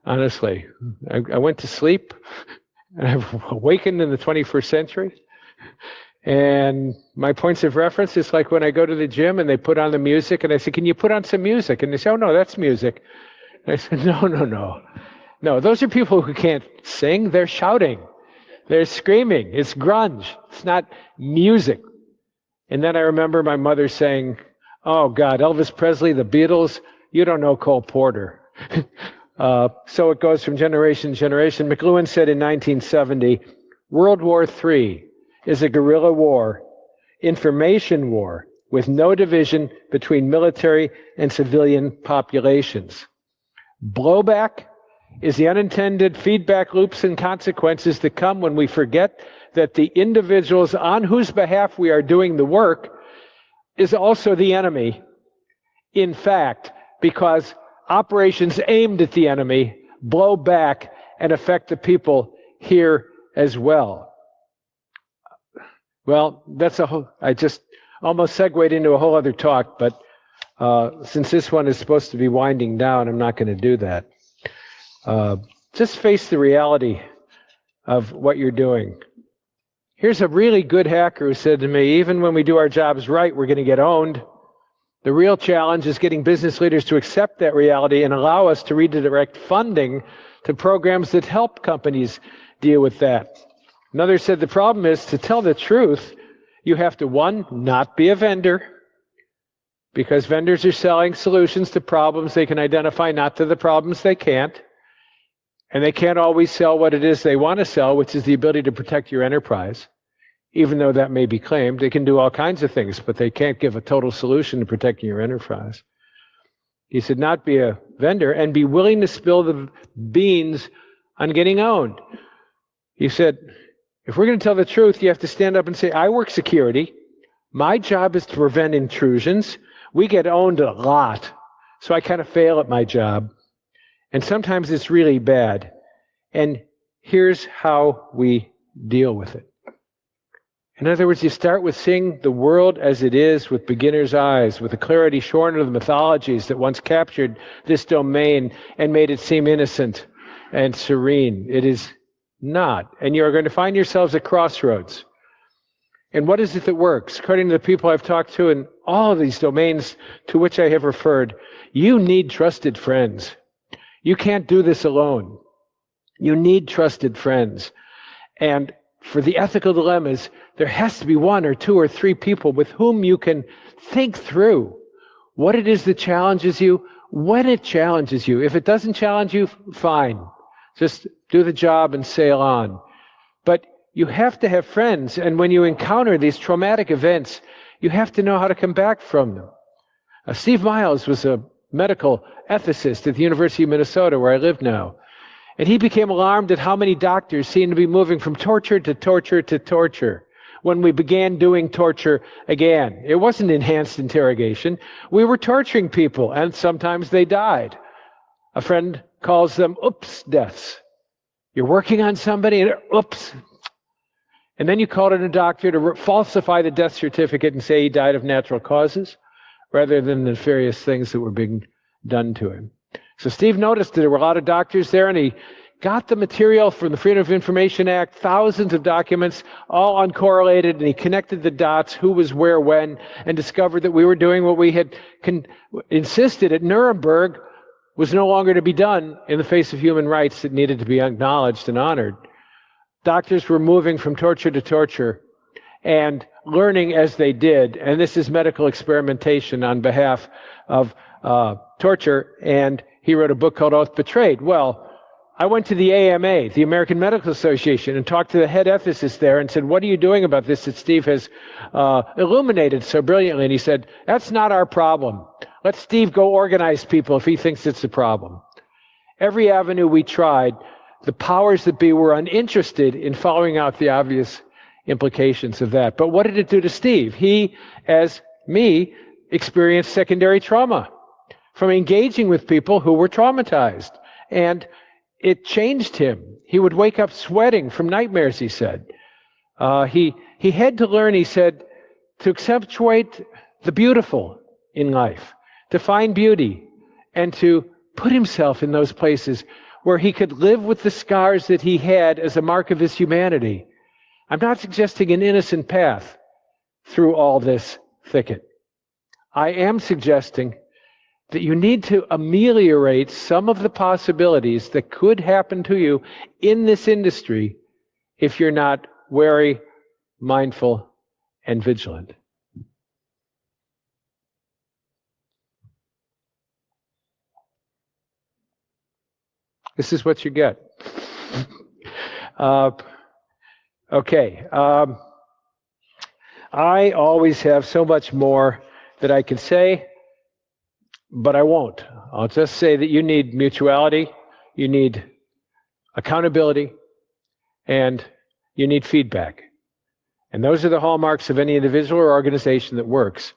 honestly. I went to sleep, and I've awakened in the 21st century. And my points of reference is like when I go to the gym and they put on the music, and I say, can you put on some music? And they say, oh, no, that's music. And I said, no. No, those are people who can't sing. They're shouting. They're screaming. It's grunge. It's not music. And then I remember my mother saying, oh, God, Elvis Presley, the Beatles, you don't know Cole Porter. So it goes from generation to generation. McLuhan said in 1970, World War III is a guerrilla war, information war, with no division between military and civilian populations. Blowback is the unintended feedback loops and consequences that come when we forget that the individuals on whose behalf we are doing the work is also the enemy, in fact, because operations aimed at the enemy blow back and affect the here as well. Well, that's I just almost segued into a whole other talk, but since this one is supposed to be winding down, I'm not going to do that. Just face the reality of what you're doing. Here's a really good hacker who said to me, even when we do our jobs right, we're going to get owned. The real challenge is getting business leaders to accept that reality and allow us to redirect funding to programs that help companies deal with that. Another said the problem is, to tell the truth, you have to, one, not be a vendor, because vendors are selling solutions to problems they can identify, not to the problems they can't. And they can't always sell what it is they want to sell, which is the ability to protect your enterprise. Even though that may be claimed, they can do all kinds of things, but they can't give a total solution to protecting your enterprise. He said, not be a vendor and be willing to spill the beans on getting owned. He said, if we're going to tell the truth, you have to stand up and say, I work security. My job is to prevent intrusions. We get owned a lot, so I kind of fail at my job. And sometimes it's really bad. And here's how we deal with it. In other words, you start with seeing the world as it is with beginner's eyes, with the clarity shorn of the mythologies that once captured this domain and made it seem innocent and serene. It is not. And you are going to find yourselves at crossroads. And what is it that works? According to the people I've talked to in all of these domains to which I have referred, you need trusted friends. You can't do this alone. You need trusted friends. And for the ethical dilemmas, there has to be one or two or three people with whom you can think through what it is that challenges you, when it challenges you. If it doesn't challenge you, fine. Just do the job and sail on. But you have to have friends, and when you encounter these traumatic events, you have to know how to come back from them. Steve Miles was a medical ethicist at the University of Minnesota, where I live now. And he became alarmed at how many doctors seemed to be moving from torture to torture to torture when we began doing torture again. It wasn't enhanced interrogation. We were torturing people, and sometimes they died. A friend calls them oops deaths. You're working on somebody, and oops. And then you called in a doctor to falsify the death certificate and say he died of natural causes, rather than the nefarious things that were being done to him. So Steve noticed that there were a lot of doctors there, and he got the material from the Freedom of Information Act, thousands of documents, all uncorrelated, and he connected the dots, who was where, when, and discovered that we were doing what we had insisted at Nuremberg was no longer to be done in the face of human rights that needed to be acknowledged and honored. Doctors were moving from torture to torture and learning as they did, and this is medical experimentation on behalf of torture, and he wrote a book called Oath Betrayed. Well, I went to the AMA, the American Medical Association, and talked to the head ethicist there and said, what are you doing about this that Steve has illuminated so brilliantly? And he said, that's not our problem. Let Steve go organize people if he thinks it's a problem. Every avenue we tried, the powers that be were uninterested in following out the obvious implications of that. But what did it do to Steve? He, as me, experienced secondary trauma from engaging with people who were traumatized. And it changed him. He would wake up sweating from nightmares, he said. He had to learn, he said, to accentuate the beautiful in life, to find beauty, and to put himself in those places where he could live with the scars that he had as a mark of his humanity. I'm not suggesting an innocent path through all this thicket. I am suggesting that you need to ameliorate some of the possibilities that could happen to you in this industry if you're not wary, mindful, and vigilant. This is what you get. Okay. I always have so much more that I can say, but I won't. I'll just say that you need mutuality, you need accountability, and you need feedback. And those are the hallmarks of any individual or organization that works.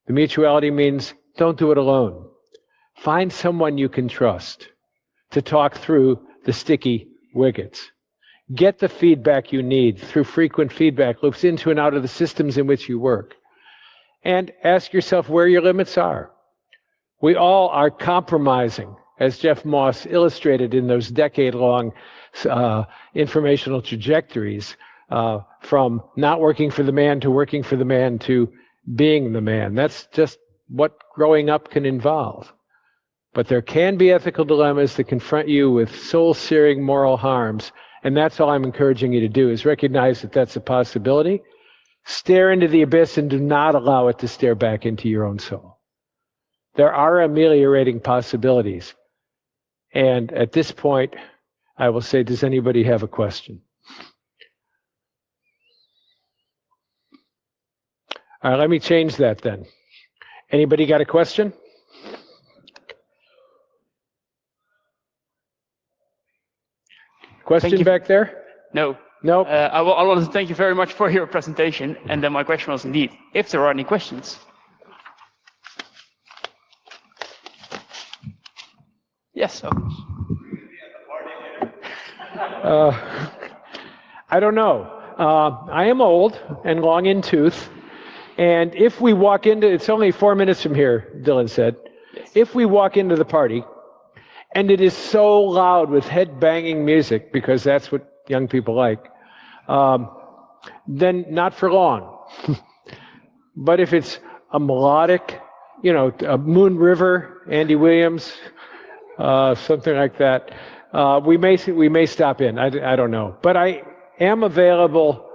The mutuality means don't do it alone. Find someone you can trust to talk through the sticky wickets. Get the feedback you need through frequent feedback loops into and out of the systems in which you work. And ask yourself where your limits are. We all are compromising, as Jeff Moss illustrated in those decade-long informational trajectories, from not working for the man to working for the man to being the man. That's just what growing up can involve. But there can be ethical dilemmas that confront you with soul-searing moral harms, and that's all I'm encouraging you to do, is recognize that that's a possibility. Stare into the abyss and do not allow it to stare back into your own soul. There are ameliorating possibilities. And at this point, I will say, does anybody have a question? All right, let me change that then. Anybody got a question? Question back there? No. No. I want to thank you very much for your presentation. And then my question was indeed, if there are any questions. Yes. I don't know. I am old and long in tooth. And if we walk into, it's only 4 minutes from here, Dylan said. Yes. If we walk into the party, and it is so loud with head-banging music, because that's what young people like, then not for long. But if it's a melodic, a Moon River, Andy Williams, something like that, we may stop in. I don't know. But I am available,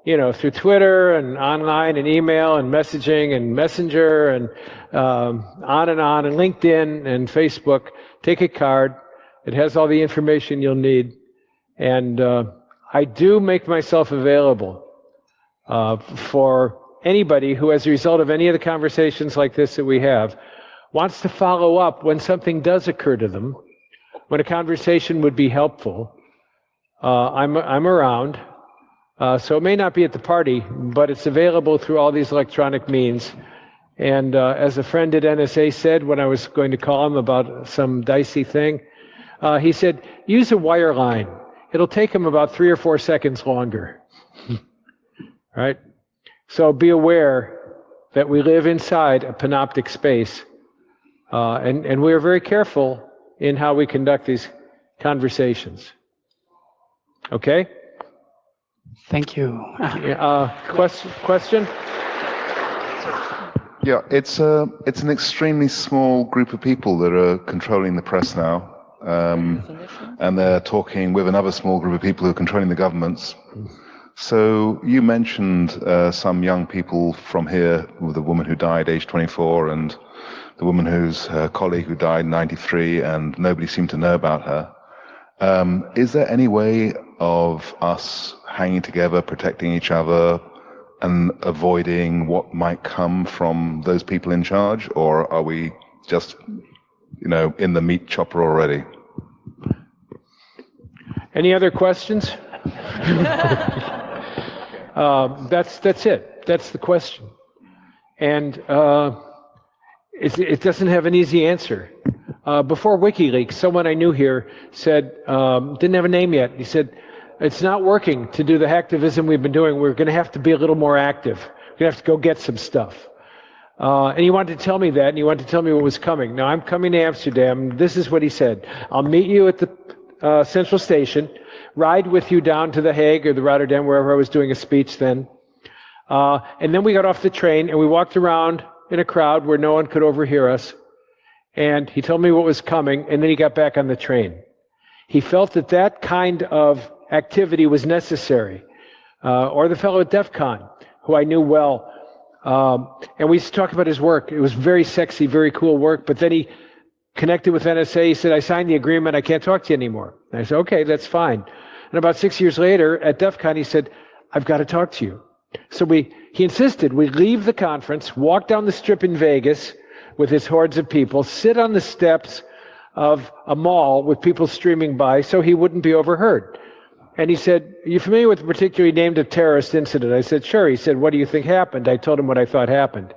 through Twitter and online and email and messaging and Messenger and on, and LinkedIn and Facebook. Take a card. It has all the information you'll need. And I do make myself available for anybody who, as a result of any of the conversations like this that we have, wants to follow up when something does occur to them, when a conversation would be helpful. I'm around. So it may not be at the party, but it's available through all these electronic means. And as a friend at NSA said when I was going to call him about some dicey thing, he said, use a wire line. It'll take him about 3 or 4 seconds longer. Right? So be aware that we live inside a panoptic space, and we are very careful in how we conduct these conversations. Okay? Thank you. Question? Yeah, it's an extremely small group of people that are controlling the press now, and they're talking with another small group of people who are controlling the governments. So you mentioned some young people from here, with the woman who died age 24, and the woman whose colleague who died 93, and nobody seemed to know about her. Is there any way of us hanging together, protecting each other, and avoiding what might come from those people in charge? Or are we just, in the meat chopper already? Any other questions? That's it. That's the question. And it doesn't have an easy answer. Before WikiLeaks, someone I knew here said, didn't have a name yet. He said, it's not working to do the hacktivism we've been doing. We're going to have to be a little more active. We're going to have to go get some stuff. And he wanted to tell me that, and he wanted to tell me what was coming. Now, I'm coming to Amsterdam. This is what he said. I'll meet you at the Central Station, ride with you down to The Hague or the Rotterdam, wherever I was doing a speech then. And then we got off the train and we walked around in a crowd where no one could overhear us. And he told me what was coming, and then he got back on the train. He felt that that kind of activity was necessary. Or the fellow at DEF CON, who I knew well. And we used to talk about his work. It was very sexy, very cool work. But then he connected with NSA. He said, I signed the agreement. I can't talk to you anymore. And I said, okay, that's fine. And about 6 years later at DEF CON, he said, I've got to talk to you. So he insisted we leave the conference, walk down the strip in Vegas with his hordes of people, sit on the steps of a mall with people streaming by so he wouldn't be overheard. And he said, are you familiar with the particularly named a terrorist incident? I said, sure. He said, what do you think happened? I told him what I thought happened.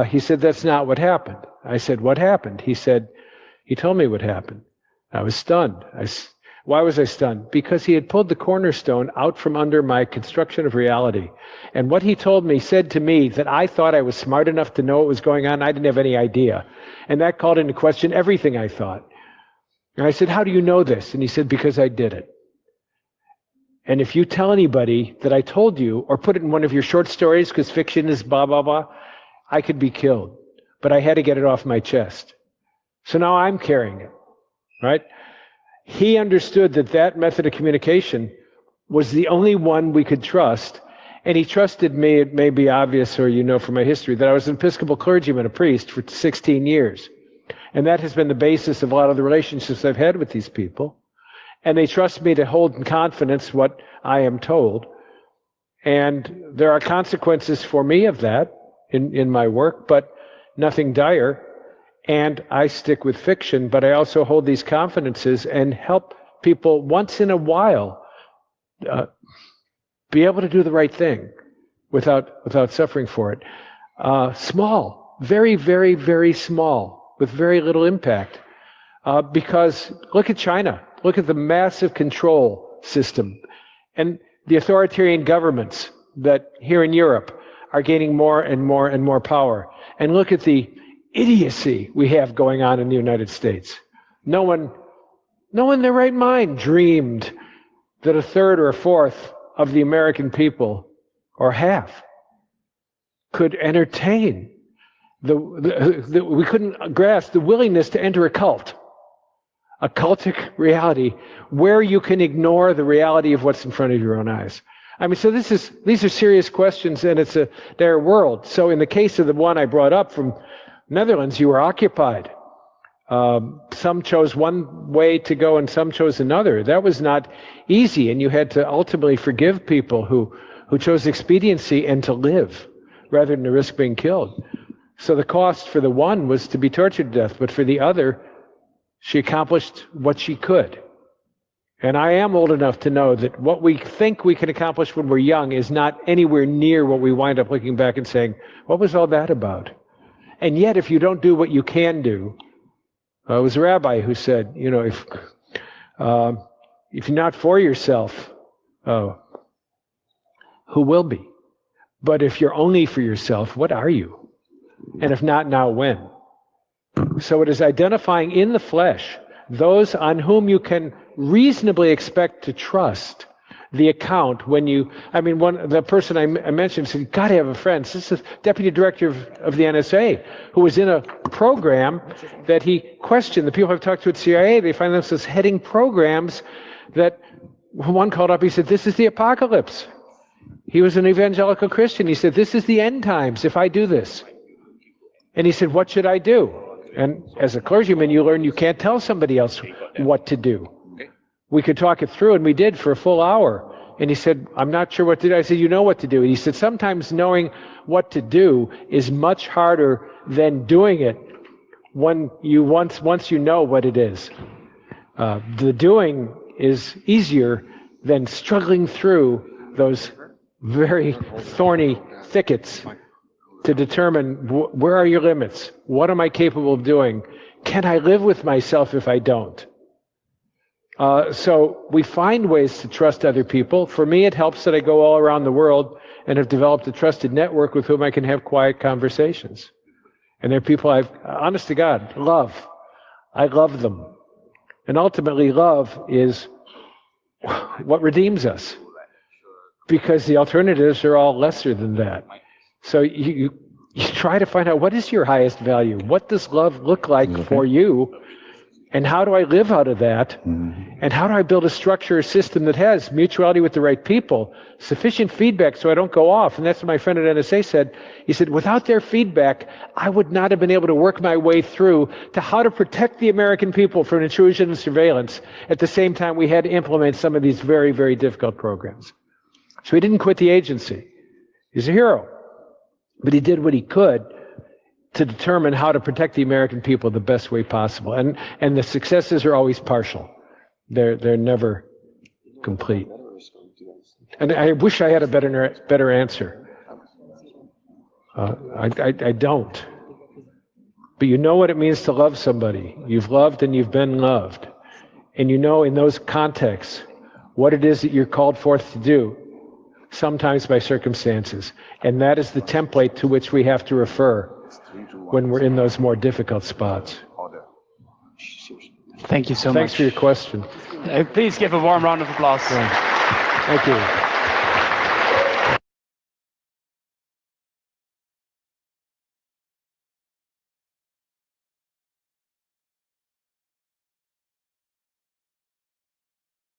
He said, that's not what happened. I said, what happened? He said, he told me what happened. I was stunned. Why was I stunned? Because he had pulled the cornerstone out from under my construction of reality. And what he told me said to me that I thought I was smart enough to know what was going on. I didn't have any idea. And that called into question everything I thought. And I said, how do you know this? And he said, because I did it. And if you tell anybody that I told you, or put it in one of your short stories, because fiction is blah, blah, blah, I could be killed. But I had to get it off my chest. So now I'm carrying it, right? He understood that that method of communication was the only one we could trust. And he trusted me. It may be obvious, or you know from my history, that I was an Episcopal clergyman, a priest, for 16 years. And that has been the basis of a lot of the relationships I've had with these people. And they trust me to hold in confidence what I am told. And there are consequences for me of that in my work, but nothing dire. And I stick with fiction, but I also hold these confidences and help people once in a while be able to do the right thing without suffering for it. Small, very, very, very small, with very little impact. Because look at China. Look at the massive control system and the authoritarian governments that here in Europe are gaining more and more and more power. And look at the idiocy we have going on in the United States. No one in their right mind dreamed that a third or a fourth of the American people, or half, could entertain we couldn't grasp the willingness to enter a cult. A cultic reality where you can ignore the reality of what's in front of your own eyes. I mean, so these are serious questions, and it's their world. So in the case of the one I brought up from Netherlands, you were occupied. Some chose one way to go and some chose another. That was not easy, and you had to ultimately forgive people who chose expediency and to live rather than to risk being killed. So the cost for the one was to be tortured to death, but for the other, she accomplished what she could. And I am old enough to know that what we think we can accomplish when we're young is not anywhere near what we wind up looking back and saying, what was all that about? And yet, if you don't do what you can do, it was a rabbi who said, you know, if you're not for yourself, who will be? But if you're only for yourself, what are you? And if not now, when? So it is identifying in the flesh those on whom you can reasonably expect to trust the account when you, I mean, the person I mentioned said, you got to have a friend. This is the deputy director of the NSA who was in a program that he questioned. The people I've talked to at CIA, they find themselves heading programs that one called up, he said, this is the apocalypse. He was an evangelical Christian. He said, this is the end times if I do this. And he said, what should I do? And as a clergyman, you learn you can't tell somebody else what to do. We could talk it through, and we did for a full hour. And he said, I'm not sure what to do. I said, you know what to do. And he said, sometimes knowing what to do is much harder than doing it when you once you know what it is. The doing is easier than struggling through those very thorny thickets to determine where are your limits? What am I capable of doing? Can I live with myself if I don't? So we find ways to trust other people. For me, it helps that I go all around the world and have developed a trusted network with whom I can have quiet conversations. And they're people I've, honest to God, love. I love them. And ultimately, love is what redeems us, because the alternatives are all lesser than that. So you try to find out, what is your highest value? What does love look like for you? And how do I live out of that? And how do I build a structure, a system that has mutuality with the right people, sufficient feedback so I don't go off? And that's what my friend at NSA said. He said, without their feedback, I would not have been able to work my way through to how to protect the American people from intrusion and surveillance. At the same time, we had to implement some of these very, very difficult programs. So he didn't quit the agency. He's a hero. But he did what he could to determine how to protect the American people the best way possible. And the successes are always partial. They're never complete. And I wish I had a better answer. I don't. But you know what it means to love somebody. You've loved and you've been loved. And you know in those contexts what it is that you're called forth to do, sometimes by circumstances. And that is the template to which we have to refer when we're in those more difficult spots. Thank you so much. Thanks for your question. Please give a warm round of applause. Yeah. Thank you.